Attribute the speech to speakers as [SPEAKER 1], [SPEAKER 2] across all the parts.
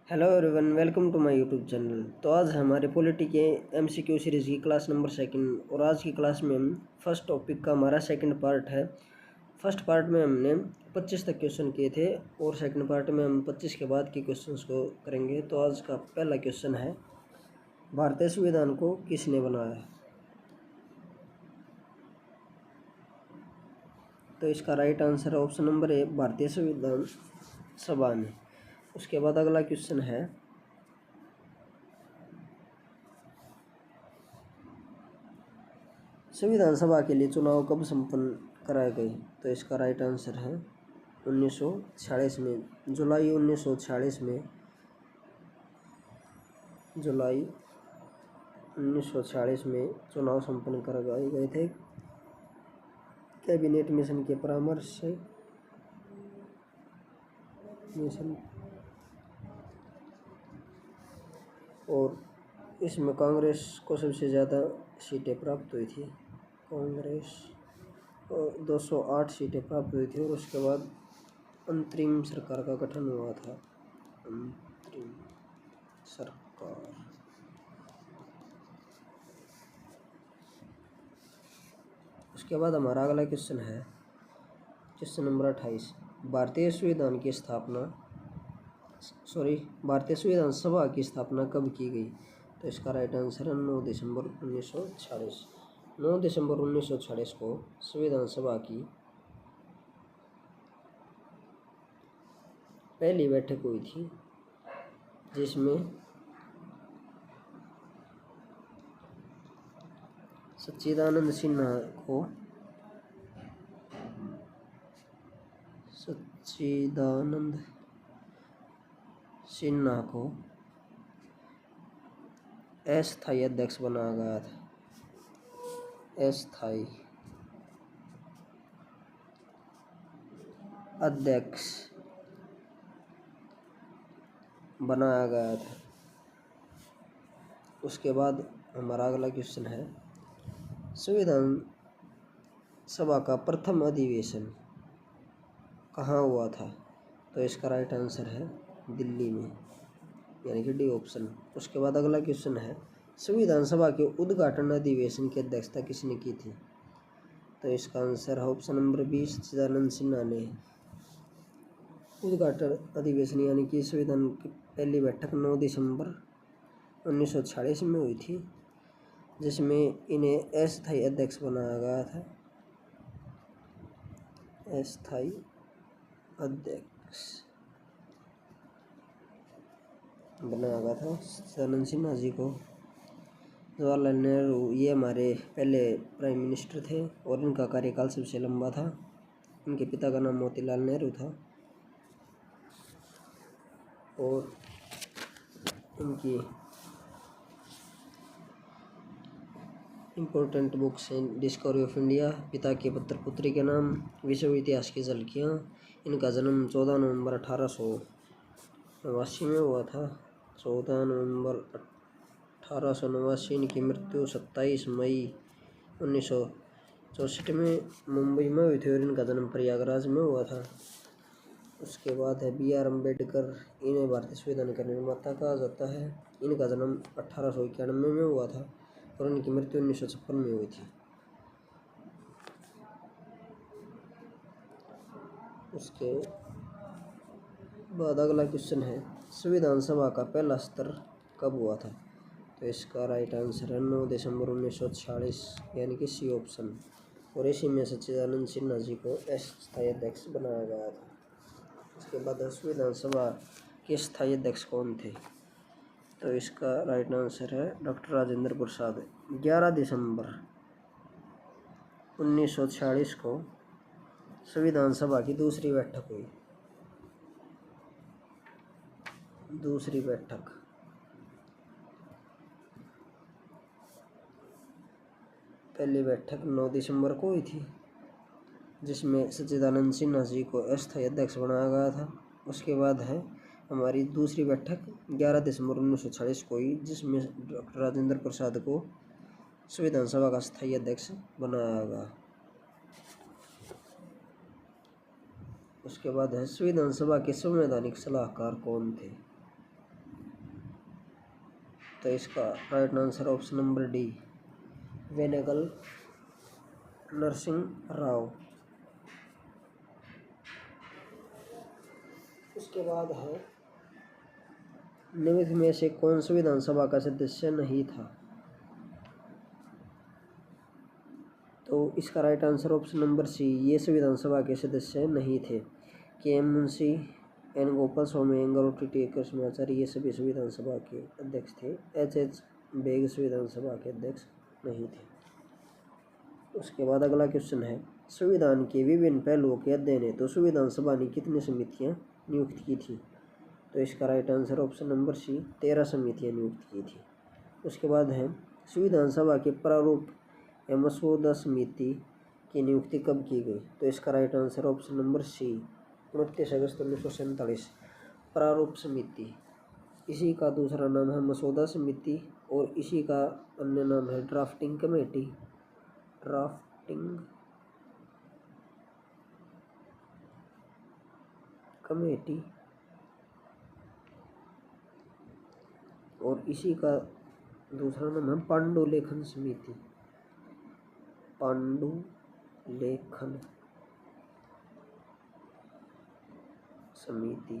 [SPEAKER 1] Hello everyone, welcome to my YouTube channel. तो आज हमारे पॉलिटी के एमसीक्यू सीरीज़ की क्लास नंबर सेकंड और आज की क्लास में हम फर्स्ट टॉपिक का हमारा सेकंड पार्ट है। फर्स्ट पार्ट में हमने 25 तक क्वेश्चन किए थे और सेकंड पार्ट में हम 25 के बाद के क्वेश्चंस को करेंगे। तो आज का पहला क्वेश्चन है, भारतीय संविधान को किसने बनाया? तो इसका right answer option number A, भारतीय संविधान सभा ने। उसके बाद अगला क्वेश्चन है, संविधान सभा के लिए चुनाव कब संपन्न कराए गए? तो इसका राइट आंसर है 1946 में। जुलाई 1946 में चुनाव संपन्न कराए गए थे कैबिनेट मिशन के परामर्श से। और इसमें कांग्रेस को सबसे ज़्यादा सीटें प्राप्त हुई थी। कांग्रेस को 208 सीटें प्राप्त हुई थी और उसके बाद अंतरिम सरकार का गठन हुआ था। अंतरिम सरकार। उसके बाद हमारा अगला क्वेश्चन है, क्वेश्चन नंबर 28, भारतीय संविधान सभा की स्थापना कब की गई? तो इसका राइट आंसर है 9 दिसंबर 1946। 9 दिसंबर 1946 को संविधान सभा की पहली बैठक हुई थी, जिसमें सच्चिदानंद सिन्हा को अस्थायी अध्यक्ष बनाया गया था। अस्थायी अध्यक्ष बनाया गया था। उसके बाद हमारा अगला क्वेश्चन है, संविधान सभा का प्रथम अधिवेशन कहाँ हुआ था? तो इसका राइट आंसर है दिल्ली में, यानी कि डी ऑप्शन। उसके बाद अगला क्वेश्चन है, संविधान सभा के उद्घाटन अधिवेशन की अध्यक्षता किसने की थी? तो इसका आंसर है ऑप्शन नंबर 20, सच्चिदानंद सिन्हा ने। उद्घाटन अधिवेशन यानी कि संविधान की पहली बैठक 9 दिसंबर 1946 में हुई थी, जिसमें इन्हें अस्थायी अध्यक्ष बनाया गया था। अस्थायी अध्यक्ष बनाया गया था सच्चिदानंद सिन्हा जी को। जवाहरलाल नेहरू ये हमारे पहले प्राइम मिनिस्टर थे और इनका कार्यकाल सबसे लंबा था। इनके पिता का नाम मोतीलाल नेहरू था और इनकी इम्पोर्टेंट बुक्स हैं डिस्कवरी ऑफ इंडिया, पिता के पत्र पुत्री के नाम, विश्व इतिहास की झलकियाँ। इनका जन्म 14 नवंबर 1889 में हुआ था। 14 नवंबर 1889। इनकी मृत्यु 27 मई 1964 में मुंबई में हुई थी और इनका जन्म प्रयागराज में हुआ था। उसके बाद है बी आर अम्बेडकर। इन्हें भारतीय संविधान का निर्माता कहा जाता है। इनका जन्म 1891 में हुआ था और इनकी मृत्यु 1956 में हुई थी। उसके बाद अगला क्वेश्चन है, संविधान सभा का पहला सत्र कब हुआ था? तो इसका राइट आंसर है 9 दिसंबर 1946, यानी कि सी ऑप्शन। और इसी में सच्चिदानंद सिन्हा जी को अस्थायी अध्यक्ष बनाया गया था। उसके बाद संविधान सभा के स्थायी अध्यक्ष कौन थे? तो इसका राइट आंसर है डॉक्टर राजेंद्र प्रसाद। 11 दिसंबर 1946 को संविधान सभा की दूसरी बैठक हुई। दूसरी बैठक पहली बैठक 9 दिसंबर को हुई थी, जिसमें सच्चिदानंद सिन्हा जी को अस्थायी अध्यक्ष बनाया गया था। उसके बाद है हमारी दूसरी बैठक 11 दिसंबर 1946 को हुई, जिसमें डॉक्टर राजेंद्र प्रसाद को संविधान सभा का स्थायी अध्यक्ष बनाया गया। उसके बाद है संविधान सभा के संवैधानिक सलाहकार कौन थे? तो इसका right answer option number D, वेनेगल नरसिंह राव। उसके बाद है निम्नलिखित में से कौन सा विधानसभा का सदस्य नहीं था? तो इसका right answer option number C, ये सभी विधानसभा के सदस्य नहीं थे। K M Munshi, N Gopalaswami Ayyangar और टी कृष्णाचार्य ये सभी विधानसभा के अध्यक्ष थे। एच बेग विधानसभा के अध्यक्ष नहीं थे। उसके बाद अगला क्वेश्चन है, संविधान के विभिन्न पहलुओं के अध्ययन हेतु तो संविधान सभा ने कितनी समितियां नियुक्त की थी? तो इसका right answer option number C, 13 समितियां नियुक्त की थी। उसके बाद है, संविधान सभा के प्रारूप या मसौदा समिति की नियुक्ति कब की गई? तो इसका right answer option number C, 29 अगस्त 1947। प्रारूप समिति, इसी का दूसरा नाम है मसौदा समिति और इसी का अन्य नाम है ड्राफ्टिंग कमेटी। ड्राफ्टिंग कमेटी और इसी का दूसरा नाम है पांडुलेखन समिति। पांडुलेखन समिति।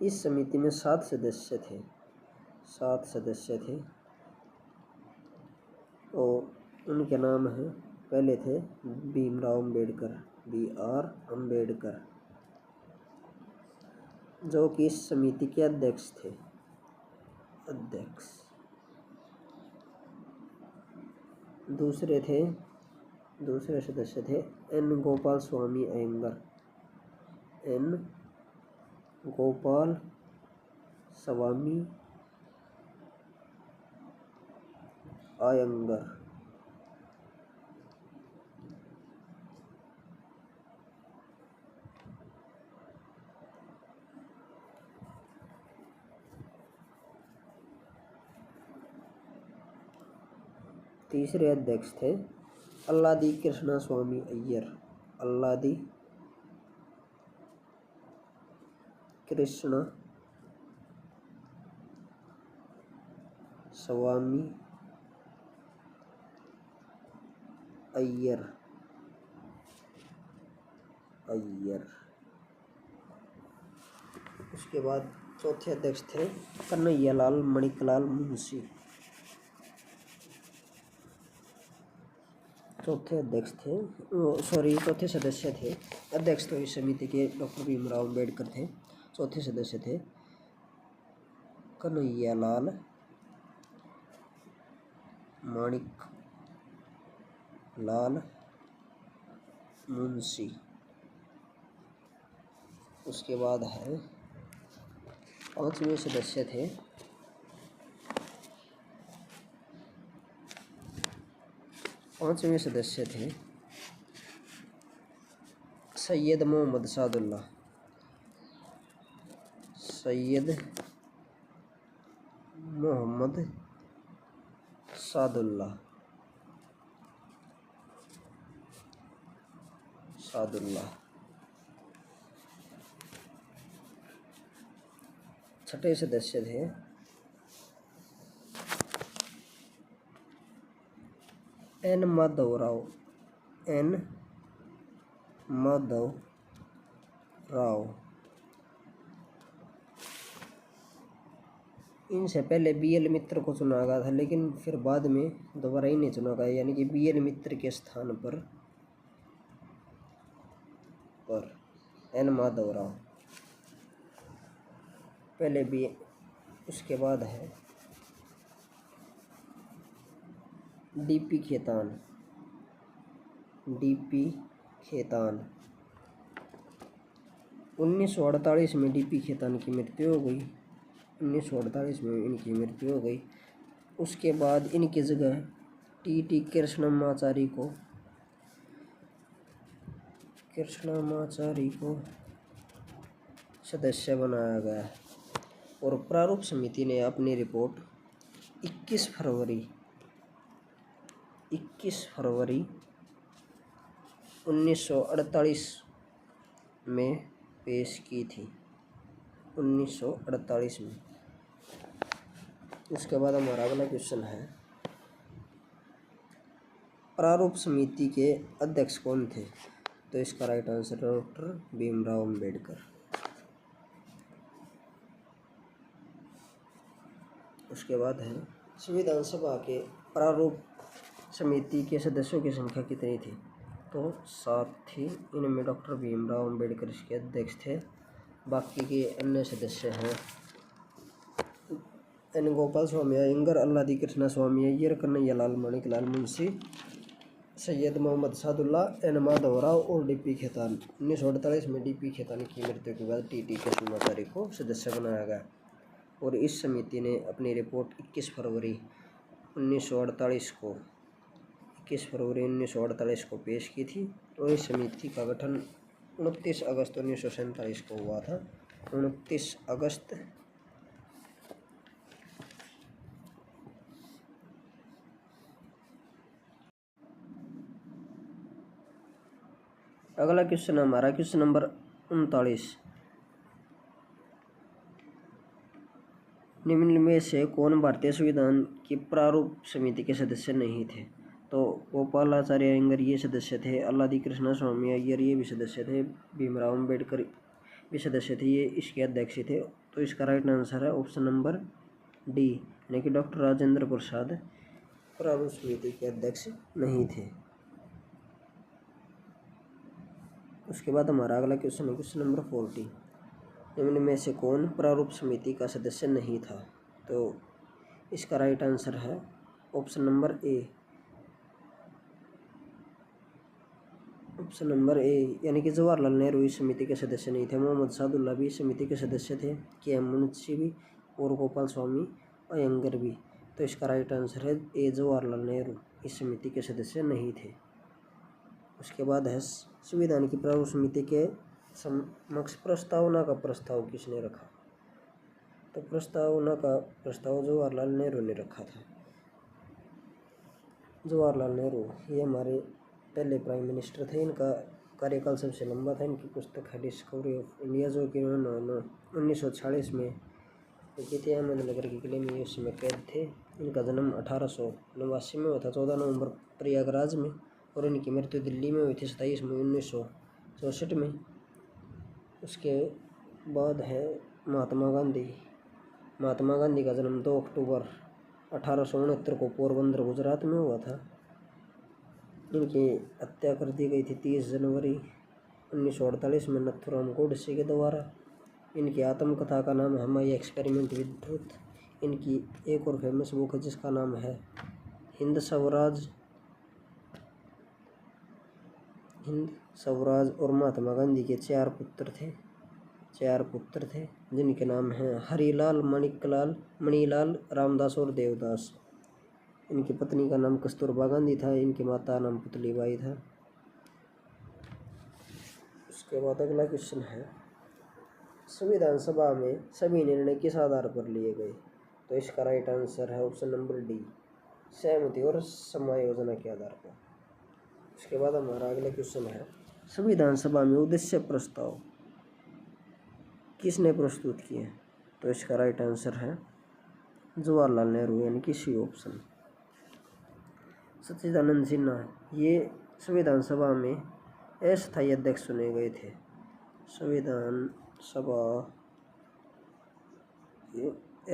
[SPEAKER 1] इस समिति में 7 सदस्य थे। 7 सदस्य थे और उनके नाम हैं, पहले थे भीमराव अम्बेडकर, BR अम्बेडकर, जो कि इस समिति के अध्यक्ष थे। दूसरे सदस्य थे N Gopalaswami Iyengar. N Gopalaswami Iyengar. तीसरे अध्यक्ष थे अल्लादी कृष्णा स्वामी अय्यर। अल्लादी कृष्णा स्वामी अय्यर। उसके बाद चौथे अध्यक्ष थे कन्हैयालाल मणिकलाल मुंशी। चौथे सदस्य थे, अध्यक्ष तो इस समिति के डॉक्टर भीमराव अम्बेडकर थे। चौथे सदस्य थे कन्हैयालाल माणिकलाल मुंशी। उसके बाद है पांचवें सदस्य थे सैयद मोहम्मद सादुल्ला। सैयद मोहम्मद सादुल्ला। छठे सदस्य थे एन माधवराव। इनसे पहले BL मित्र को चुना गया था, लेकिन फिर बाद में दोबारा इन्हें चुना गया, यानी कि BL मित्र के स्थान पर एन माधवराव पहले भी। उसके बाद है DP खेतान। 1948 में DP खेतान की मृत्यु हो गई। 1948 में इनकी मृत्यु हो गई। उसके बाद इनकी जगह TT कृष्णमाचारी को सदस्य बनाया गया और प्रारूप समिति ने अपनी रिपोर्ट 21 21 फरवरी 1948 में पेश की थी, 1948 में। उसके बाद हमारा अगला क्वेश्चन है, प्रारूप समिति के अध्यक्ष कौन थे? तो इसका right answer doctor Bhimrao Ambedkar. उसके बाद है, संविधान सभा के प्रारूप समिति के सदस्यों की संख्या कितनी थी? तो 7 थी। इनमें डॉक्टर भीमराव अंबेडकर इसके अध्यक्ष थे। बाकी के अन्य सदस्य हैं एन गोपाल स्वामी अयंगर, अल्लादी कृष्णा स्वामी अय्यर, कन्हैयालाल माणिकलाल मुंशी, सैयद मोहम्मद सादुल्ला, एन माधवराव और डी.पी. खेतान। 1948 में डी.पी. खेतान की मृत्यु के बाद टी.टी. कृष्णमाचारी को सदस्य बनाया गया और इस समिति ने अपनी रिपोर्ट 21 फरवरी 1948 को पेश की थी और इस समिति का गठन 29 अगस्त 1947 को हुआ था। 29 अगस्त। अगला क्वेश्चन हमारा क्वेश्चन नंबर 39, निम्न में से कौन भारतीय संविधान की प्रारूप समिति के सदस्य नहीं थे? तो गोपालाचार्य अयंगर ये सदस्य थे, अल्लादी कृष्णा स्वामी अय्यर ये भी सदस्य थे, भीमराव अंबेडकर भी सदस्य थे, ये इसके अध्यक्ष थे। तो इसका राइट आंसर है ऑप्शन नंबर डी, यानी कि डॉक्टर राजेंद्र प्रसाद प्रारूप समिति के अध्यक्ष नहीं थे। उसके बाद हमारा अगला क्वेश्चन है क्वेश्चन नंबर 40, निम्न में से कौन प्रारूप समिति का सदस्य नहीं था? तो इसका राइट आंसर है option number A, option number A, यानी कि जवाहरलाल नेहरू इस समिति के सदस्य नहीं थे। मोहम्मद सादुल्ला भी इस समिति के सदस्य थे, के.एम. मुंशी भी और गोपाल स्वामी अयंगर भी। तो इसका राइट आंसर है ए, जवाहरलाल नेहरू इस समिति के सदस्य नहीं थे। उसके बाद है, संविधान की प्रारूप समिति के समक्ष प्रस्तावना का प्रस्ताव किसने रखा? तो प्रस्तावना का प्रस्ताव जवाहरलाल नेहरू ने रखा था। जवाहरलाल नेहरू ये हमारे पहले प्राइम मिनिस्टर थे। इनका कार्यकाल सबसे लंबा था। इनकी पुस्तक है डिस्कवरी ऑफ इंडिया, जो कि उन्होंने 1946 में की थी। अहमदनगर के किले में उस समय कैद थे। इनका जन्म 1889 में हुआ था, 14 नवंबर प्रयागराज में, और इनकी मृत्यु दिल्ली में हुई थी 27 मई 1964 में। उसके बाद है महात्मा गांधी। महात्मा गांधी का जन्म 2 अक्टूबर 1869 को पोरबंदर गुजरात में हुआ था। इनकी हत्या कर दी गई थी 30 जनवरी 1948 में नथुराम गोडसे के द्वारा। इनकी आत्मकथा का नाम है माई एक्सपेरिमेंट विद ट्रूथ। इनकी एक और फेमस बुक है जिसका नाम है हिंद स्वराज। और महात्मा गांधी के 4 पुत्र थे जिनके नाम हैं हरिलाल, मणिलाल, रामदास और देवदास। इनकी पत्नी का नाम कस्तूरबा गांधी था। इनकी माता का नाम पुतलीबाई था। उसके बाद अगला क्वेश्चन है, संविधान सभा में सभी निर्णय किस आधार पर लिए गए? तो इसका राइट आंसर है ऑप्शन नंबर डी, सहमति और समायोजन के आधार पर। उसके बाद हमारा अगला क्वेश्चन है, संविधान सभा में उद्देश्य प्रस्ताव किसने प्रस्तुत किए? तो इसका राइट आंसर है जवाहरलाल नेहरू, यानी कि सी ऑप्शन। सच्चिदानंद सिन्हा ये संविधान सभा में अस्थायी अध्यक्ष चुने गए थे। संविधान सभा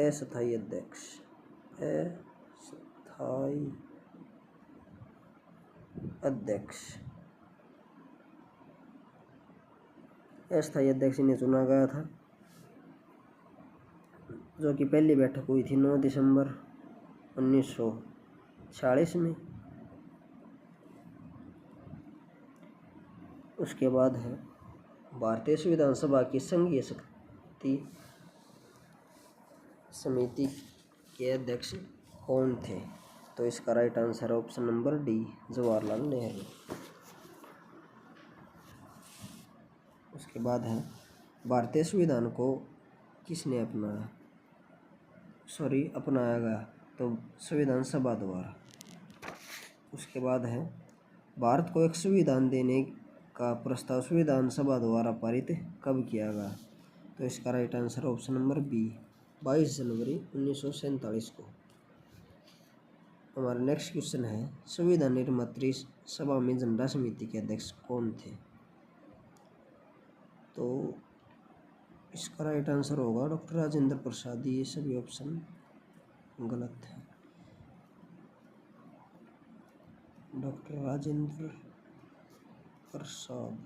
[SPEAKER 1] अस्थायी अध्यक्ष इन्हें चुना गया था, जो कि पहली बैठक हुई थी 9 दिसंबर 1946 में। उसके बाद है, भारतीय संविधान सभा की संघीय शक्ति समिति के अध्यक्ष कौन थे? तो इसका राइट आंसर है option number D, Jawaharlal Nehru. उसके बाद है, भारतीय संविधान को किसने अपनाया गया? तो संविधान सभा द्वारा। उसके बाद है भारत को एक संविधान देने का प्रस्ताव संविधान सभा द्वारा पारित कब किया गया? तो इसका right answer option number B 22 जनवरी 1947 को। हमारा नेक्स्ट क्वेश्चन है संविधान निर्मात्री सभा में झंडा समिति के अध्यक्ष कौन थे? तो इसका राइट आंसर होगा डॉक्टर राजेंद्र प्रसाद। ये सभी ऑप्शन गलत है। डॉक्टर राजेंद्र प्रसाद।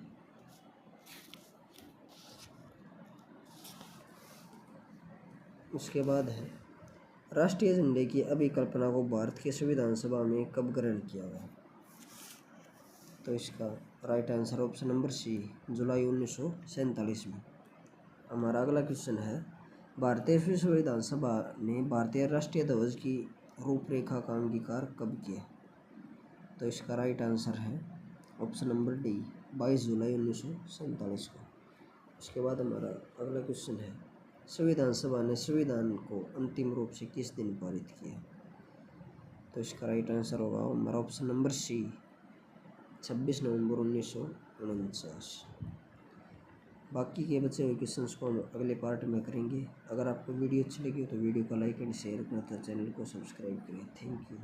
[SPEAKER 1] उसके बाद है राष्ट्रीय झंडे की अभिकल्पना को भारत की संविधान सभा में कब ग्रहण किया गया? तो इसका right answer option number C जुलाई 1947 में। हमारा अगला क्वेश्चन है भारतीय संविधान सभा ने भारतीय राष्ट्रीय ध्वज की रूपरेखा का अंगीकार कब किया? तो इसका राइट आंसर है ऑप्शन नंबर डी 22 जुलाई 1947 को। उसके बाद हमारा अगला क्वेश्चन है संविधान सभा ने संविधान को अंतिम रूप से किस दिन पारित किया? तो इसका राइट आंसर होगा हमारा ऑप्शन नंबर सी 26 नवंबर 1949। बाकी के बचे हुए क्वेश्चंस को हम अगले पार्ट में करेंगे। अगर आपको वीडियो अच्छी लगी हो तो वीडियो को लाइक एंड शेयर करना, चैनल को सब्सक्राइब करें। Thank you.